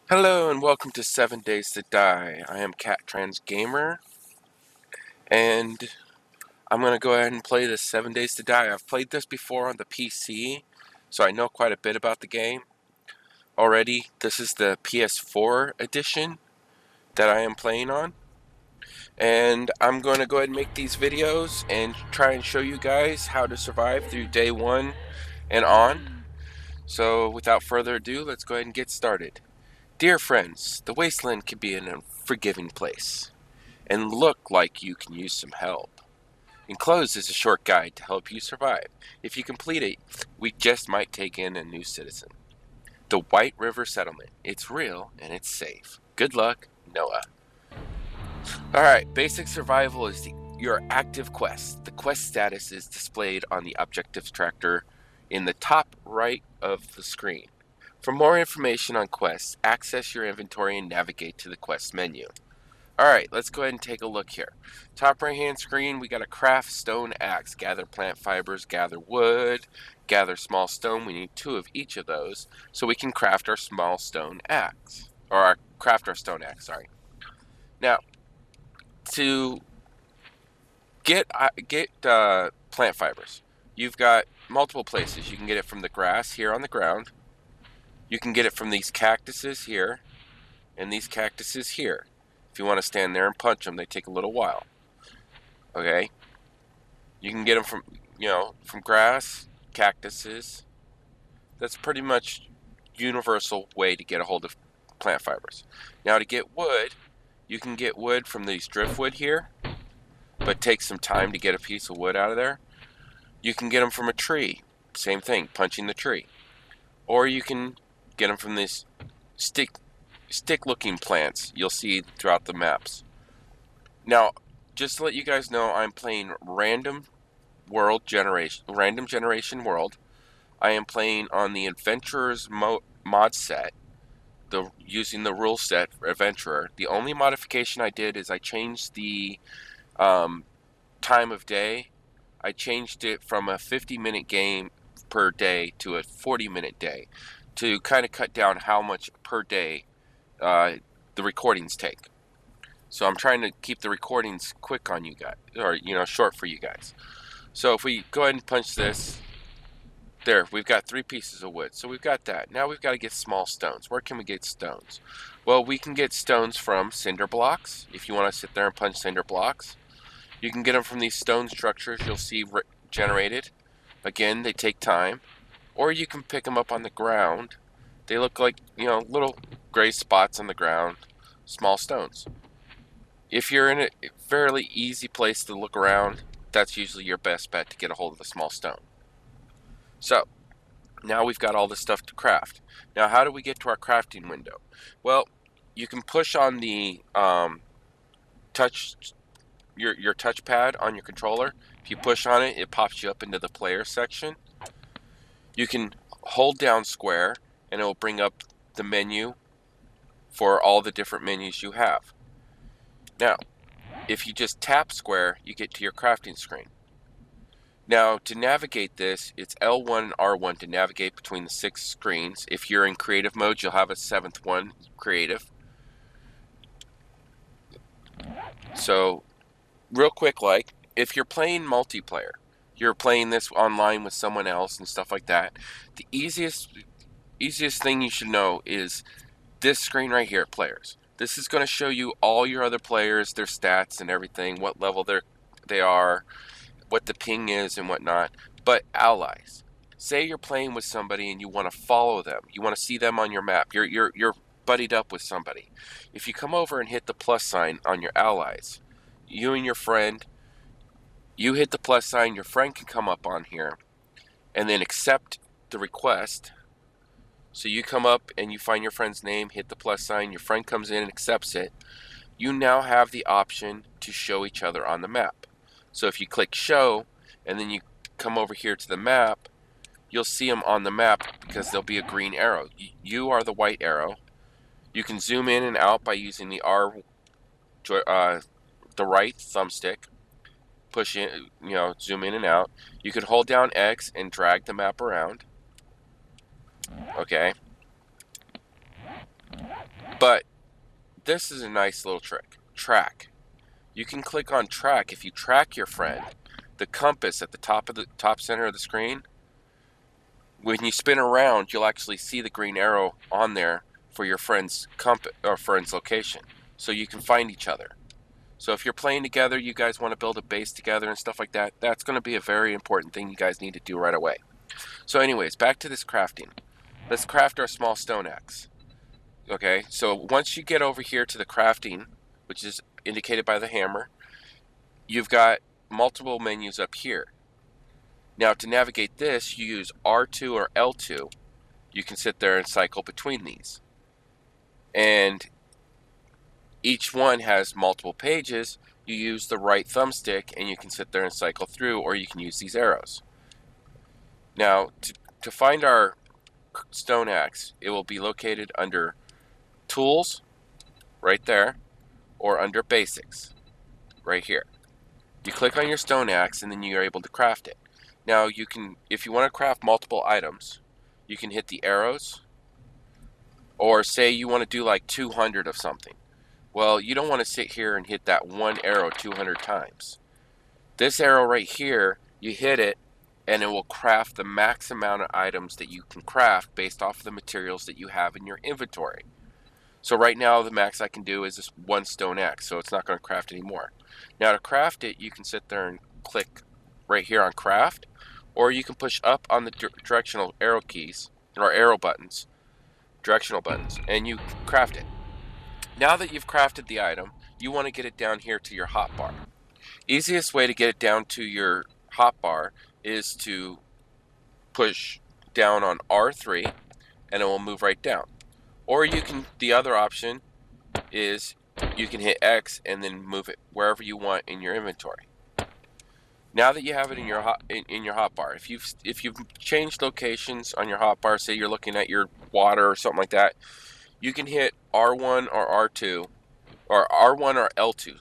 Hello and welcome to 7 Days to Die. I am Cat Trans Gamer, and I'm going to go ahead and play this 7 Days to Die. I've played this before on the PC, so I know quite a bit about the game already. This is the PS4 edition that I am playing on, and I'm going to go ahead and make these videos and try and show you guys how to survive through day 1 and on. So without further ado, let's go ahead and get started. Dear friends, the wasteland can be an unforgiving place and look like you can use some help. Enclosed is a short guide to help you survive. If you complete it, we just might take in a new citizen. The White River Settlement. It's real and it's safe. Good luck, Noah. Alright, basic survival is your active quest. The quest status is displayed on the objectives tracker in the top right of the screen. For more information on quests, access your inventory and navigate to the quest menu. Alright, let's go ahead and take a look here. Top right hand screen, we got a craft stone axe. Gather plant fibers, gather wood, gather small stone. We need 2 of each of those so we can craft our small stone axe. Or craft our stone axe, sorry. Now, to get plant fibers, you've got multiple places. You can get it from the grass here on the ground. You can get it from these cactuses here and these cactuses here. If you want to stand there and punch them, they take a little while. Okay? You can get them from grass, cactuses. That's pretty much universal way to get a hold of plant fibers. Now to get wood, you can get wood from these driftwood here, but take some time to get a piece of wood out of there. You can get them from a tree. Same thing, punching the tree. Or you can get them from these stick-looking plants you'll see throughout the maps. Now, just to let you guys know, I'm playing random generation world. I am playing on the Adventurers mod set, using the rule set for Adventurer. The only modification I did is I changed the time of day. I changed it from a 50-minute game per day to a 40-minute day to kind of cut down how much per day the recordings take. So I'm trying to keep the recordings quick on you guys, or short for you guys. So if we go ahead and punch this, there, we've got 3 pieces of wood. So we've got that. Now we've got to get small stones. Where can we get stones? Well, we can get stones from cinder blocks, if you want to sit there and punch cinder blocks. You can get them from these stone structures you'll see generated. Again, they take time. Or you can pick them up on the ground. They look like, little gray spots on the ground, small stones. If you're in a fairly easy place to look around, that's usually your best bet to get a hold of a small stone. So, now we've got all this stuff to craft. Now, how do we get to our crafting window? Well, you can push on the your touchpad on your controller. If you push on it, it pops you up into the player section. You can hold down square, and it will bring up the menu for all the different menus you have. Now, if you just tap square, you get to your crafting screen. Now, to navigate this, it's L1 and R1 to navigate between the 6 screens. If you're in creative mode, you'll have a 7th one, creative. So, real quick, if you're playing multiplayer, you're playing this online with someone else and stuff like that, the easiest thing you should know is this screen right here, players. This is going to show you all your other players, their stats and everything, what level they are, what the ping is and whatnot. But allies, say you're playing with somebody and you want to follow them, you want to see them on your map, you're buddied up with somebody. If you come over and hit the plus sign on your allies, you and your friend, you hit the plus sign, your friend can come up on here and then accept the request. So you come up and you find your friend's name, hit the plus sign, your friend comes in and accepts it. You now have the option to show each other on the map. So if you click show and then you come over here to the map, you'll see them on the map because there'll be a green arrow. You are the white arrow. You can zoom in and out by using the the right thumbstick. Push in, zoom in and out. You can hold down X and drag the map around. Okay. But this is a nice little trick. Track. You can click on track. If you track your friend, the compass at the top center of the screen, when you spin around, you'll actually see the green arrow on there for your friend's compass or friend's location, so you can find each other. So if you're playing together, you guys want to build a base together and stuff like that, that's going to be a very important thing you guys need to do right away. So anyways, back to this crafting. Let's craft our small stone axe. Okay, so once you get over here to the crafting, which is indicated by the hammer, you've got multiple menus up here. Now to navigate this, you use R2 or L2. You can sit there and cycle between these. And each one has multiple pages. You use the right thumbstick and you can sit there and cycle through, or you can use these arrows. Now to find our stone axe, it will be located under Tools, right there, or under Basics, right here. You click on your stone axe and then you're able to craft it. Now you can, if you want to craft multiple items, you can hit the arrows, or say you want to do like 200 of something. Well, you don't want to sit here and hit that one arrow 200 times. This arrow right here, you hit it and it will craft the max amount of items that you can craft based off of the materials that you have in your inventory. So right now the max I can do is this one stone axe, so it's not going to craft anymore. Now to craft it, you can sit there and click right here on craft, or you can push up on the directional arrow keys, or arrow buttons, directional buttons, and you craft it. Now that you've crafted the item, you want to get it down here to your hotbar. Easiest way to get it down to your hotbar is to push down on R3 and it will move right down. Or you can, the other option is you can hit X and then move it wherever you want in your inventory. Now that you have it in your hotbar, if you've changed locations on your hotbar, say you're looking at your water or something like that, you can hit R1 or R2, or R1 or L2.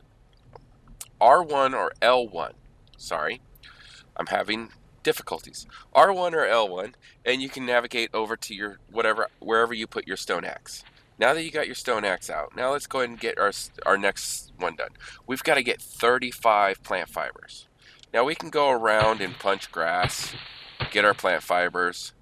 R1 or L1. Sorry, I'm having difficulties. R1 or L1, and you can navigate over to your wherever you put your stone axe. Now that you got your stone axe out, now let's go ahead and get our next one done. We've got to get 35 plant fibers. Now we can go around and punch grass, get our plant fibers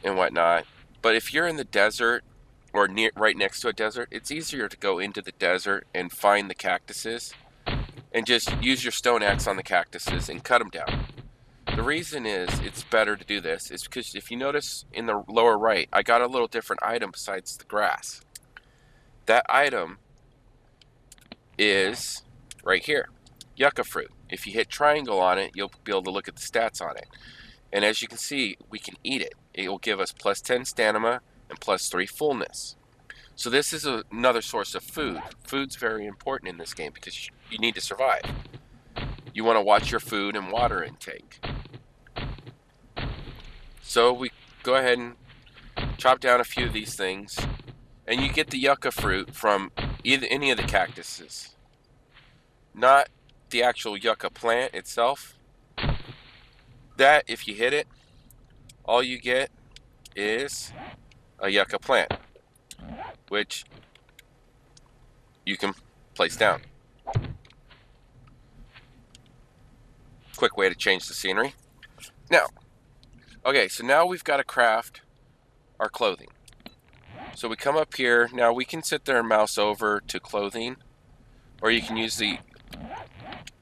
and whatnot. But if you're in the desert or right next to a desert, it's easier to go into the desert and find the cactuses and just use your stone axe on the cactuses and cut them down. The reason is it's better to do this is because if you notice in the lower right, I got a little different item besides the grass. That item is right here, yucca fruit. If you hit triangle on it, you'll be able to look at the stats on it. And as you can see, we can eat it. It will give us plus 10 stamina and plus 3 fullness. So this is another source of food. Food's very important in this game because you need to survive. You want to watch your food and water intake. So we go ahead and chop down a few of these things, and you get the yucca fruit from any of the cactuses. Not the actual yucca plant itself. That, if you hit it, all you get is a yucca plant, which you can place down. Quick way to change the scenery. Now, okay, so now we've got to craft our clothing. So we come up here. Now we can sit there and mouse over to clothing, or you can use the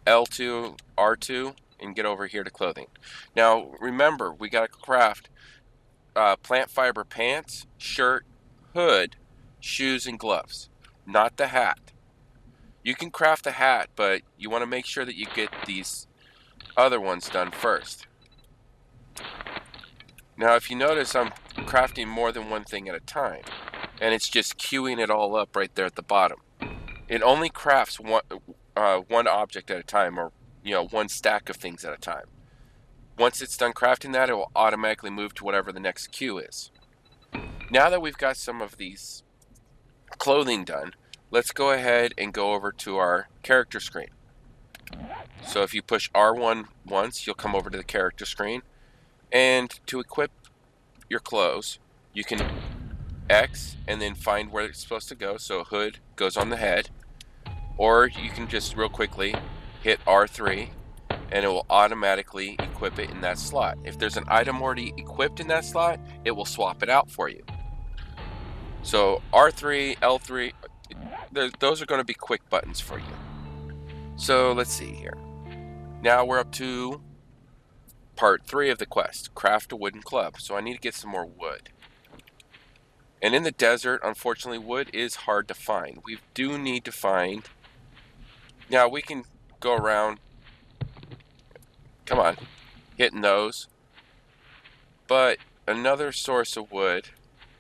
L2, R2, and get over here to clothing. Now remember, we got to craft plant fiber pants, shirt, hood, shoes, and gloves, not the hat. You can craft the hat, but you want to make sure that you get these other ones done first. Now if you notice, I'm crafting more than one thing at a time, and it's just queuing it all up right there at the bottom. It only crafts one object at a time, or one stack of things at a time. Once it's done crafting that, it will automatically move to whatever the next queue is. Now that we've got some of these clothing done, let's go ahead and go over to our character screen. So if you push R1 once, you'll come over to the character screen, and to equip your clothes, you can X and then find where it's supposed to go. So hood goes on the head. Or you can just real quickly hit R3 and it will automatically equip it in that slot. If there's an item already equipped in that slot, it will swap it out for you. So R3, L3, those are going to be quick buttons for you. So let's see here. Now we're up to part 3 of the quest, craft a wooden club. So I need to get some more wood. And in the desert, unfortunately, wood is hard to find. We do need to find... Now we can go around, come on, hitting those. But another source of wood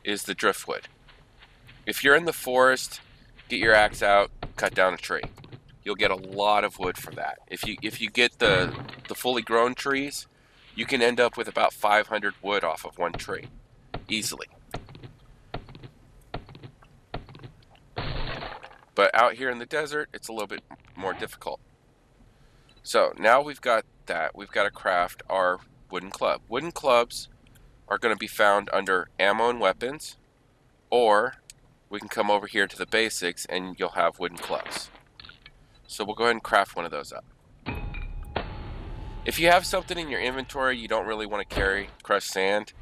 is the driftwood. If you're in the forest, get your axe out, cut down a tree. You'll get a lot of wood from that. If you get the fully grown trees, you can end up with about 500 wood off of one tree, easily. But out here in the desert, it's a little bit more difficult. So now we've got that. We've got to craft our wooden club. Wooden clubs are going to be found under ammo and weapons, or we can come over here to the basics and you'll have wooden clubs. So we'll go ahead and craft one of those up. If you have something in your inventory you don't really want to carry, crushed sand,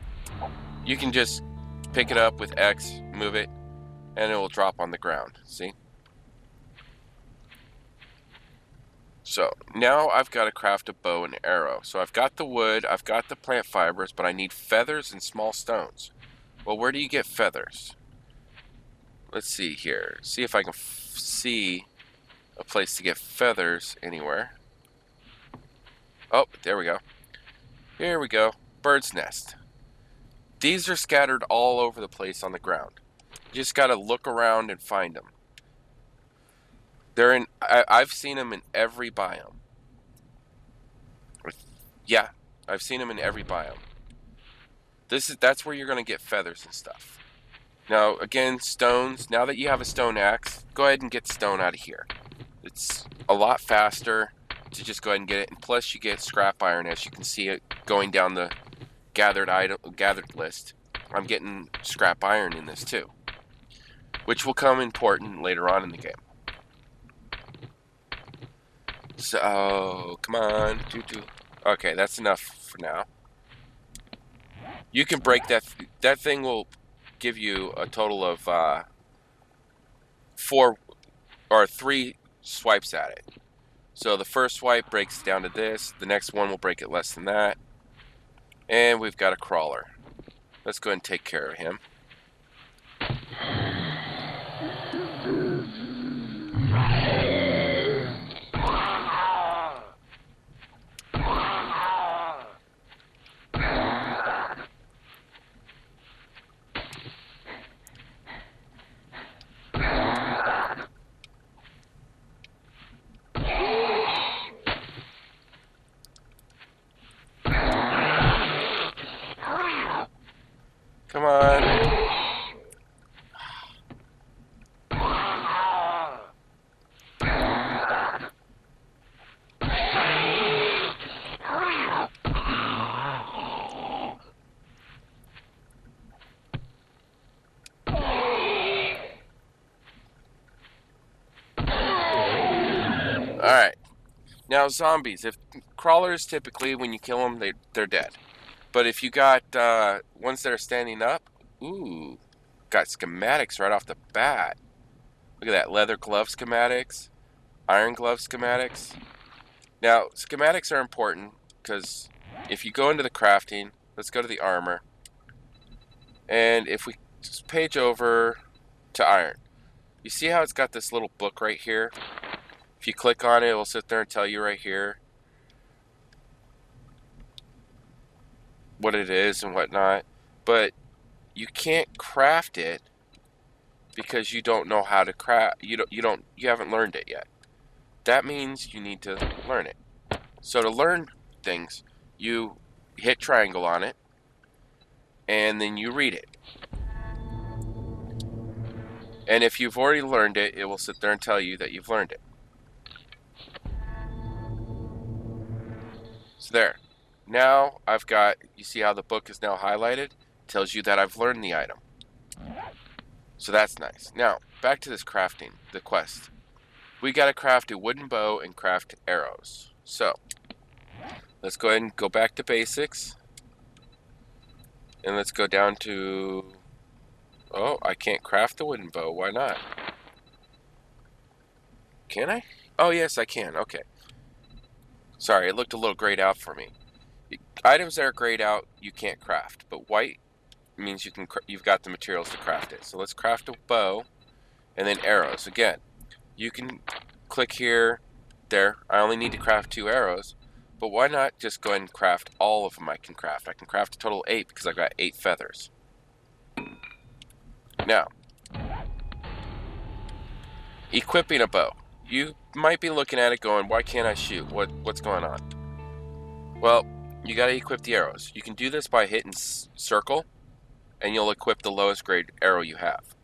you can just pick it up with X, move it, and it will drop on the ground. See? So now I've got to craft a bow and arrow. So I've got the wood, I've got the plant fibers, but I need feathers and small stones. Well, where do you get feathers? Let's see here. See if I can see a place to get feathers anywhere. Oh, there we go. Here we go. Bird's nest. These are scattered all over the place on the ground. You just got to look around and find them. They're in. I've seen them in every biome. Yeah, I've seen them in every biome. That's where you're going to get feathers and stuff. Now, again, stones. Now that you have a stone axe, go ahead and get stone out of here. It's a lot faster to just go ahead and get it. And plus, you get scrap iron, as you can see it going down the gathered list. I'm getting scrap iron in this too, which will come important later on in the game. So, come on. Okay, that's enough for now. You can break that. That thing will give you a total of 3 swipes at it. So the first swipe breaks down to this. The next one will break it less than that. And we've got a crawler. Let's go ahead and take care of him. Come on. Alright. Now zombies. If crawlers, typically when you kill them, they're dead. But if you got ones that are standing up, ooh, got schematics right off the bat. Look at that, leather glove schematics, iron glove schematics. Now, schematics are important because if you go into the crafting, let's go to the armor. And if we just page over to iron, you see how it's got this little book right here? If you click on it, it will sit there and tell you right here what it is and whatnot, but you can't craft it because you don't know how to craft. You haven't learned it yet. That means you need to learn it. So to learn things, you hit triangle on it, and then you read it. And if you've already learned it, it will sit there and tell you that you've learned it. So there. Now I've got, you see how the book is now highlighted? It tells you that I've learned the item. So that's nice. Now, back to this crafting, the quest. We gotta craft a wooden bow and craft arrows. So, let's go ahead and go back to basics. And let's go down to... Oh, I can't craft the wooden bow. Why not? Can I? Oh, yes, I can. Okay. Sorry, it looked a little grayed out for me. Items that are grayed out, you can't craft. But white means you've got the materials to craft it. So let's craft a bow and then arrows. Again, you can click here, there. I only need to craft 2 arrows. But why not just go ahead and craft all of them I can craft? I can craft a total of 8 because I've got 8 feathers. Now, equipping a bow. You might be looking at it going, why can't I shoot? What's going on? Well, you got to equip the arrows. You can do this by hitting circle, and you'll equip the lowest grade arrow you have.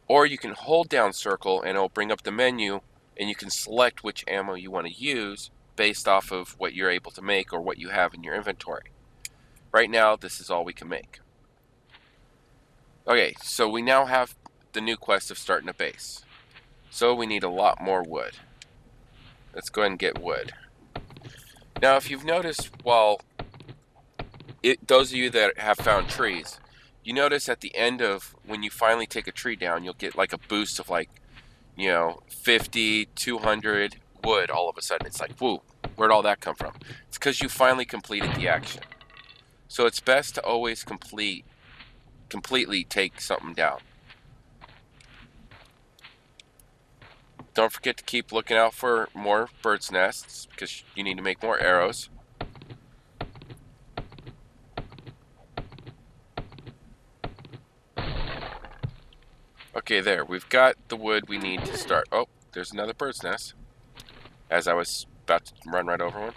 Or you can hold down circle, and it'll bring up the menu, and you can select which ammo you want to use based off of what you're able to make or what you have in your inventory. Right now, this is all we can make. Okay, so we now have the new quest of starting a base. So we need a lot more wood. Let's go ahead and get wood. Now, if you've noticed, those of you that have found trees, you notice at the end of when you finally take a tree down, you'll get like a boost of 50, 200 wood all of a sudden. It's like, whoa, where'd all that come from? It's because you finally completed the action. So it's best to always completely take something down. Don't forget to keep looking out for more birds' nests because you need to make more arrows. Okay, there. We've got the wood we need to start. Oh, there's another bird's nest. As I was about to run right over one.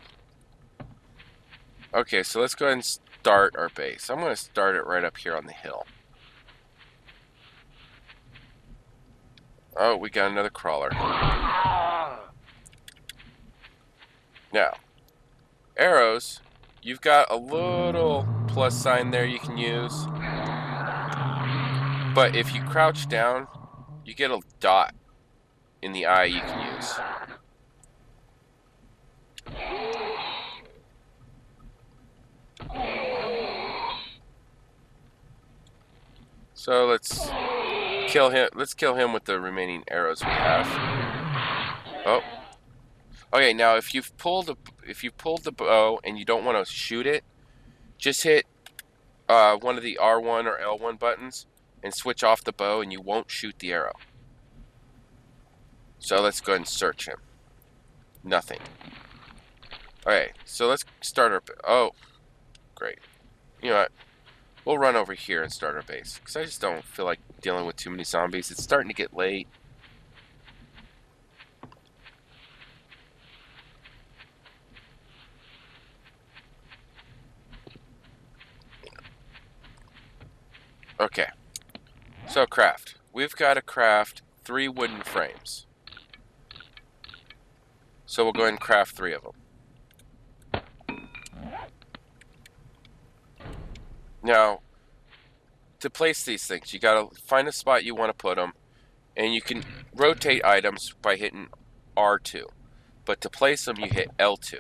Okay, so let's go ahead and start our base. I'm going to start it right up here on the hill. Oh, we got another crawler. Now, arrows, you've got a little plus sign there you can use. But if you crouch down, you get a dot in the eye you can use. So let's kill him. Let's kill him with the remaining arrows we have. Oh. Okay, now if you've pulled the bow and you don't want to shoot it, just hit one of the R1 or L1 buttons and switch off the bow and you won't shoot the arrow. So let's go ahead and search him. Nothing. Okay, so let's start our... Oh, great. You know what? We'll run over here and start our base. Because I just don't feel like dealing with too many zombies. It's starting to get late. Okay. So craft. We've got to craft 3 wooden frames. So we'll go ahead and craft 3 of them. Now, to place these things, you gotta find a spot you want to put them, and you can rotate items by hitting R2. But to place them, you hit L2.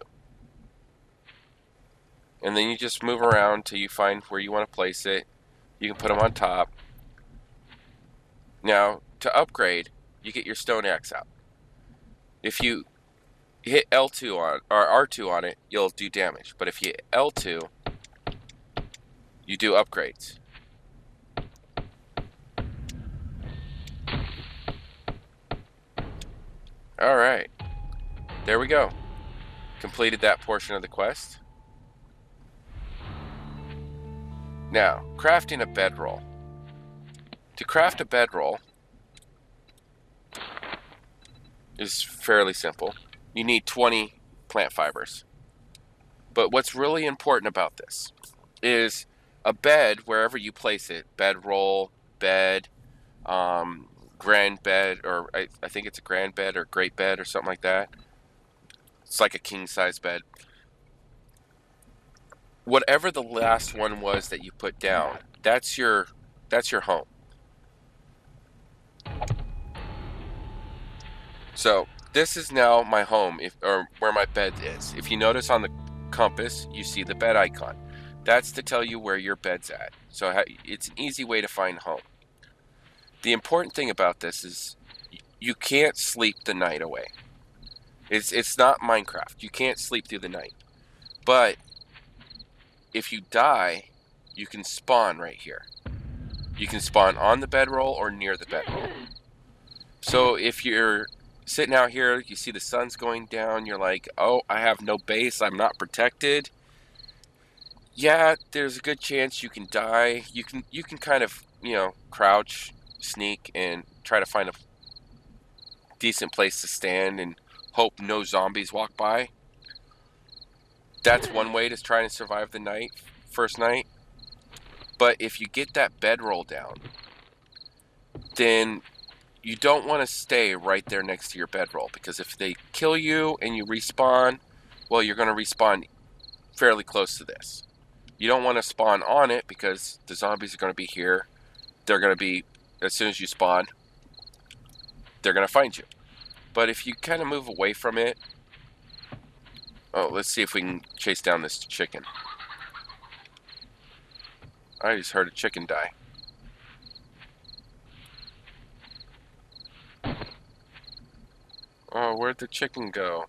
And then you just move around till you find where you want to place it. You can put them on top. Now, to upgrade, you get your stone axe out. If you hit L2 on, or R2 on it, you'll do damage. But if you hit L2, you do upgrades. Alright. There we go. Completed that portion of the quest. Now, crafting a bedroll. To craft a bedroll is fairly simple. You need 20 plant fibers. But what's really important about this is a bed, wherever you place it, bedroll, bed, grand bed, or I think it's a grand bed or great bed or something like that. It's like a king size bed. Whatever the last one was that you put down, that's your home. So this is now my home, or where my bed is. If you notice on the compass, you see the bed icon. That's to tell you where your bed's at. So it's an easy way to find home. The important thing about this is you can't sleep the night away. It's not Minecraft. You can't sleep through the night. But if you die, you can spawn right here. You can spawn on the bedroll or near the bedroll. So if you're sitting out here, you see the sun's going down, you're like, oh, I have no base, I'm not protected. Yeah, there's a good chance you can die. You can kind of, crouch, sneak, and try to find a decent place to stand and hope no zombies walk by. That's one way to try and survive the first night. But if you get that bedroll down, then you don't want to stay right there next to your bedroll, because if they kill you and you respawn, well, you're going to respawn fairly close to this. You don't want to spawn on it because the zombies are going to be here. They're going to be, as soon as you spawn, they're going to find you. But if you kind of move away from it, oh, let's see if we can chase down this chicken. I just heard a chicken die. Oh, where'd the chicken go?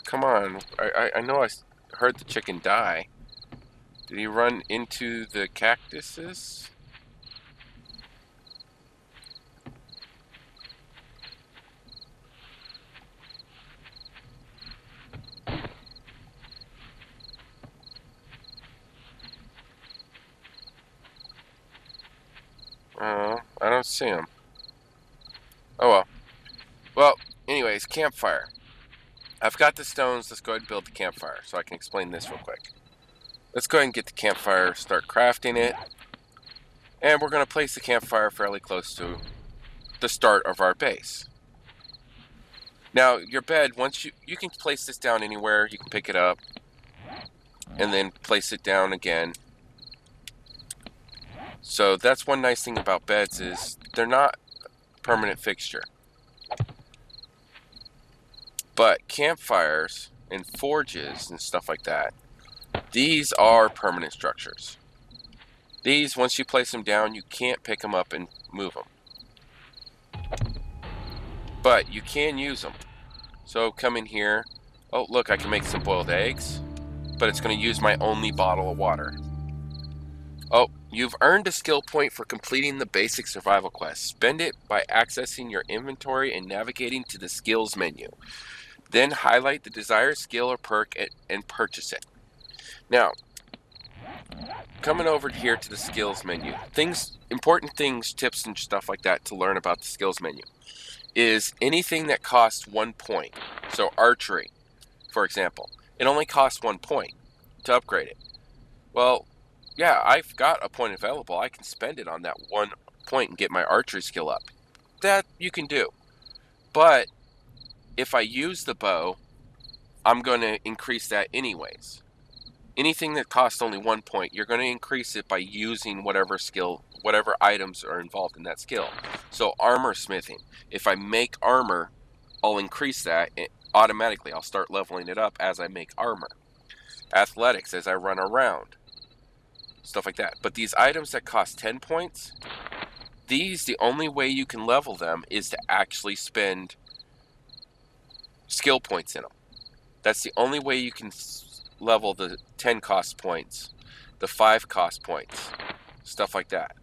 Come on. I know I heard the chicken die. Did he run into the cactuses? Oh, I don't see him. Oh well. Well, anyways, campfire. I've got the stones. Let's go ahead and build the campfire so I can explain this real quick. Let's go ahead and get the campfire, start crafting it. And we're going to place the campfire fairly close to the start of our base. Now, your bed, once you can place this down anywhere. You can pick it up and then place it down again. So that's one nice thing about beds, is they're not a permanent fixture. But campfires and forges and stuff like that, these are permanent structures. These, once you place them down, you can't pick them up and move them. But you can use them. So come in here. Oh, look, I can make some boiled eggs. But it's going to use my only bottle of water. Oh, you've earned a skill point for completing the basic survival quest. Spend it by accessing your inventory and navigating to the skills menu. Then highlight the desired skill or perk and purchase it. Now, coming over here to the skills menu, important things, tips and stuff like that to learn about the skills menu is anything that costs 1 point. So archery, for example, it only costs 1 point to upgrade it. Well, yeah, I've got a point available. I can spend it on that 1 point and get my archery skill up. That you can do. But if I use the bow, I'm going to increase that anyways. Anything that costs only 1 point, you're going to increase it by using whatever items are involved in that skill. So armor smithing, if I make armor, I'll increase that automatically. I'll start leveling it up as I make armor. Athletics, as I run around. Stuff like that. But these items that cost 10 points, the only way you can level them is to actually spend skill points in them. That's the only way you can level the 10 cost points, the 5 cost points, stuff like that.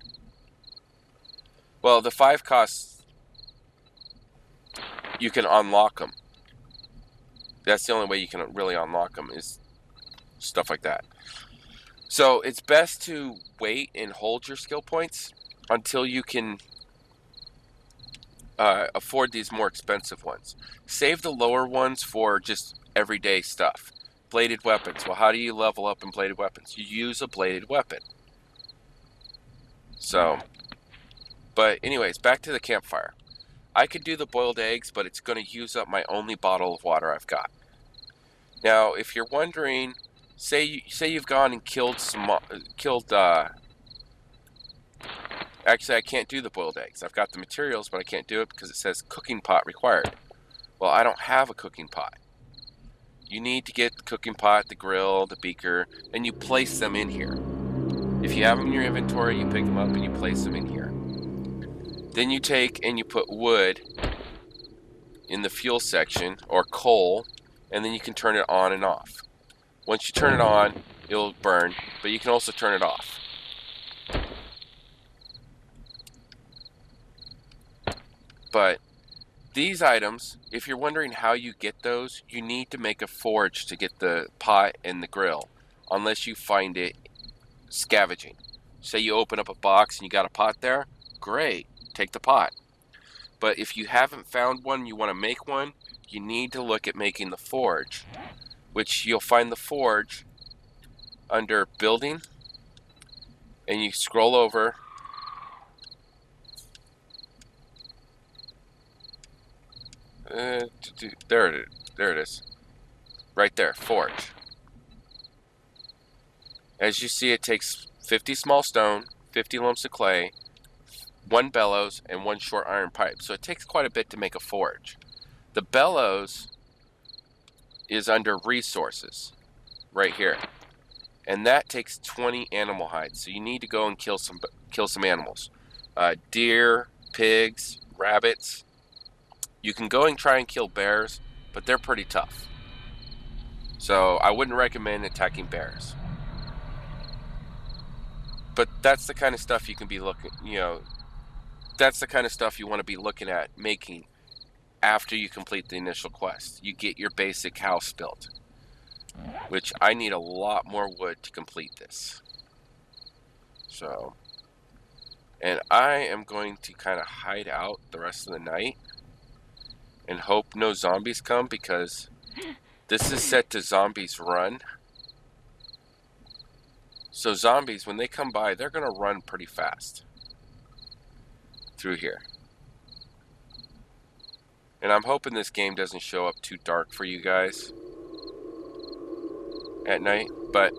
Well, the 5 costs, you can unlock them. That's the only way you can really unlock them, is stuff like that. So it's best to wait and hold your skill points until you can afford these more expensive ones. Save the lower ones for just everyday stuff. Bladed weapons. Well, how do you level up in bladed weapons? You use a bladed weapon. So, but anyways, back to the campfire. I could do the boiled eggs, but it's going to use up my only bottle of water I've got. Now, if you're wondering, say you've gone and killed actually I can't do the boiled eggs. I've got the materials, but I can't do it because it says cooking pot required. Well, I don't have a cooking pot. You need to get the cooking pot, the grill, the beaker, and you place them in here. If you have them in your inventory, you pick them up and you place them in here. Then you take and you put wood in the fuel section, or coal, and then you can turn it on and off. Once you turn it on, it'll burn, but you can also turn it off. But these items, if you're wondering how you get those, you need to make a forge to get the pot and the grill, unless you find it scavenging. Say you open up a box and you got a pot there, great, take the pot. But if you haven't found one, you want to make one, you need to look at making the forge, which you'll find the forge under building, and you scroll over. There it is. Right there, forge. As you see, it takes 50 small stone, 50 lumps of clay, 1 bellows, and 1 short iron pipe. So it takes quite a bit to make a forge. The bellows is under resources, right here. And that takes 20 animal hides. So you need to go and kill some animals. Deer, pigs, rabbits. You can go and try and kill bears, but they're pretty tough. So I wouldn't recommend attacking bears. But that's the kind of stuff you can be looking, that's the kind of stuff you want to be looking at making after you complete the initial quest. You get your basic house built, which I need a lot more wood to complete this. So, and I am going to kind of hide out the rest of the night and hope no zombies come, because this is set to zombies run. So zombies, when they come by, they're going to run pretty fast through here. And I'm hoping this game doesn't show up too dark for you guys at night. But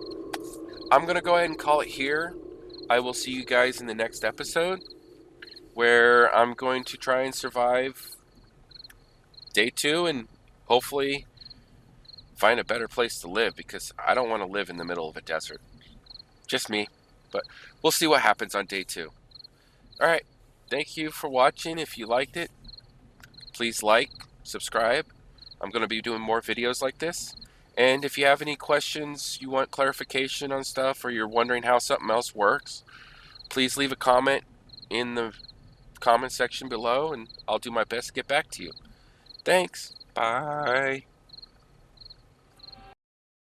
I'm going to go ahead and call it here. I will see you guys in the next episode, where I'm going to try and survive day 2 and hopefully find a better place to live, because I don't want to live in the middle of a desert. Just me. But we'll see what happens on day 2. Alright. Thank you for watching. If you liked it, please like, subscribe. I'm going to be doing more videos like this. And if you have any questions, you want clarification on stuff, or you're wondering how something else works, please leave a comment in the comment section below, and I'll do my best to get back to you. Thanks. Bye.